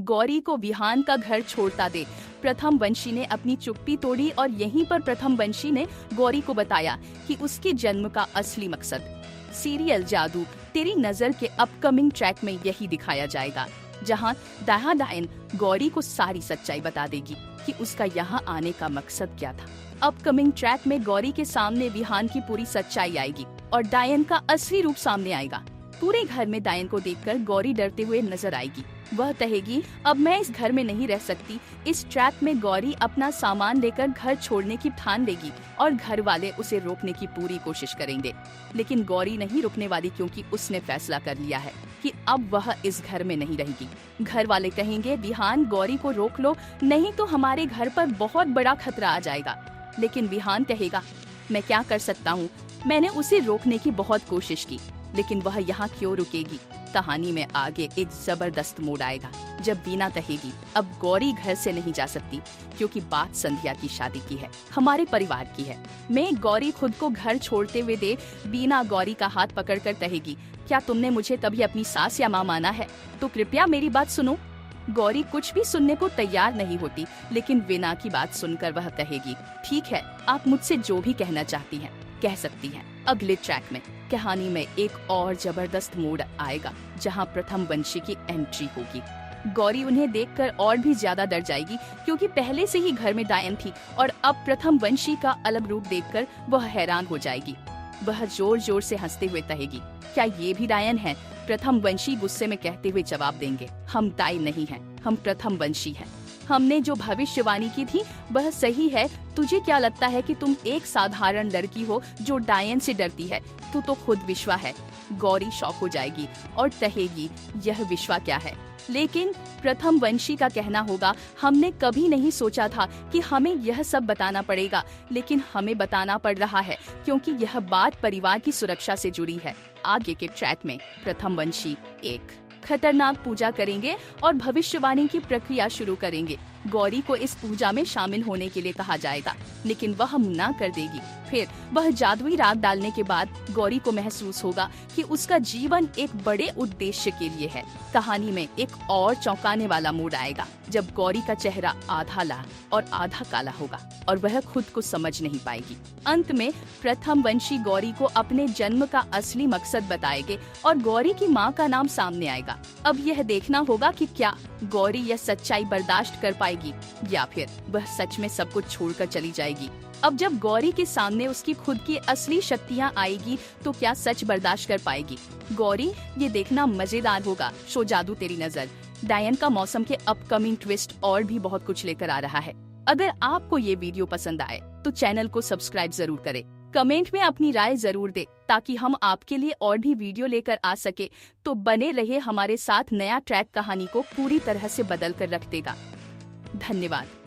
गौरी को विहान का घर छोड़ता दे। प्रथम वंशी ने अपनी चुप्पी तोड़ी और यहीं पर प्रथम वंशी ने गौरी को बताया कि उसके जन्म का असली मकसद। सीरियल जादू तेरी नजर के अपकमिंग ट्रैक में यही दिखाया जाएगा, जहां डायन गौरी को सारी सच्चाई बता देगी कि उसका यहाँ आने का मकसद क्या था। अपकमिंग ट्रैक में गौरी के सामने विहान की पूरी सच्चाई आएगी और डायन का असली रूप सामने आएगा। पूरे घर में डायन को देखकर गौरी डरते हुए नजर आएगी। वह कहेगी, अब मैं इस घर में नहीं रह सकती। इस ट्रैप में गौरी अपना सामान लेकर घर छोड़ने की ठान लेगी और घर वाले उसे रोकने की पूरी कोशिश करेंगे। लेकिन गौरी नहीं रुकने वाली, क्योंकि उसने फैसला कर लिया है कि अब वह इस घर में नहीं रहेगी। घर वाले कहेंगे, विहान गौरी को रोक लो, नहीं तो हमारे घर पर बहुत बड़ा खतरा आ जाएगा। लेकिन विहान कहेगा, मैं क्या कर सकता हूँ, मैंने उसे रोकने की बहुत कोशिश की, लेकिन वह यहाँ क्यों रुकेगी। कहानी में आगे एक जबरदस्त मोड़ आएगा जब वीना कहेगी, अब गौरी घर से नहीं जा सकती, क्योंकि बात संध्या की शादी की है, हमारे परिवार की है। मैं गौरी खुद को घर छोड़ते हुए दे। वीना गौरी का हाथ पकड़कर कहेगी, क्या तुमने मुझे कभी अपनी सास या माँ माना है? तो कृपया मेरी बात सुनो। गौरी कुछ भी सुनने को तैयार नहीं होती, लेकिन वीना की बात सुनकर वह कहेगी, ठीक है, आप मुझसे जो भी कहना चाहती हैं कह सकती हैं। अगले ट्रैक में कहानी में एक और जबरदस्त मोड़ आएगा, जहां प्रथम वंशी की एंट्री होगी। गौरी उन्हें देखकर और भी ज्यादा डर जाएगी, क्योंकि पहले से ही घर में डायन थी और अब प्रथम वंशी का अलग रूप देखकर वह हैरान हो जाएगी। वह जोर जोर से हंसते हुए कहेगी, क्या ये भी डायन है? प्रथम वंशी गुस्से में कहते हुए जवाब देंगे, हम डायन नहीं हैं, हम प्रथम वंशी हैं। हमने जो भविष्यवाणी की थी वह सही है। तुझे क्या लगता है कि तुम एक साधारण लड़की हो जो डायन से डरती है? तू तो खुद विश्वा है। गौरी शॉक हो जाएगी और कहेगी, यह विश्वा क्या है? लेकिन प्रथम वंशी का कहना होगा, हमने कभी नहीं सोचा था कि हमें यह सब बताना पड़ेगा, लेकिन हमें बताना पड़ रहा है क्योंकि यह बात परिवार की सुरक्षा से जुड़ी है। आगे के ट्रैक में प्रथम वंशी एक खतरनाक पूजा करेंगे और भविष्यवाणी की प्रक्रिया शुरू करेंगे। गौरी को इस पूजा में शामिल होने के लिए कहा जाएगा, लेकिन वह मना कर देगी। फिर वह जादुई राग डालने के बाद गौरी को महसूस होगा कि उसका जीवन एक बड़े उद्देश्य के लिए है। कहानी में एक और चौंकाने वाला मोड़ आएगा, जब गौरी का चेहरा आधा लाल और आधा काला होगा और वह खुद को समझ नहीं पाएगी। अंत में प्रथम वंशी गौरी को अपने जन्म का असली मकसद बताएंगे और गौरी की माँ का नाम सामने आएगा। अब यह देखना होगा कि क्या गौरी यह सच्चाई बर्दाश्त कर पाएगी या फिर वह सच में सब कुछ छोड़कर चली जाएगी। अब जब गौरी के सामने उसकी खुद की असली शक्तियाँ आएगी तो क्या सच बर्दाश्त कर पाएगी गौरी? ये देखना मजेदार होगा। शो जादू तेरी नजर डायन का मौसम के अपकमिंग ट्विस्ट और भी बहुत कुछ लेकर आ रहा है। अगर आपको ये वीडियो पसंद आए तो चैनल को सब्सक्राइब जरूर करें। कमेंट में अपनी राय जरूर दे ताकि हम आपके लिए और भी वीडियो लेकर आ सके। तो बने रहे हमारे साथ, नया ट्रैक कहानी को पूरी तरह से बदल कर रख देगा। धन्यवाद।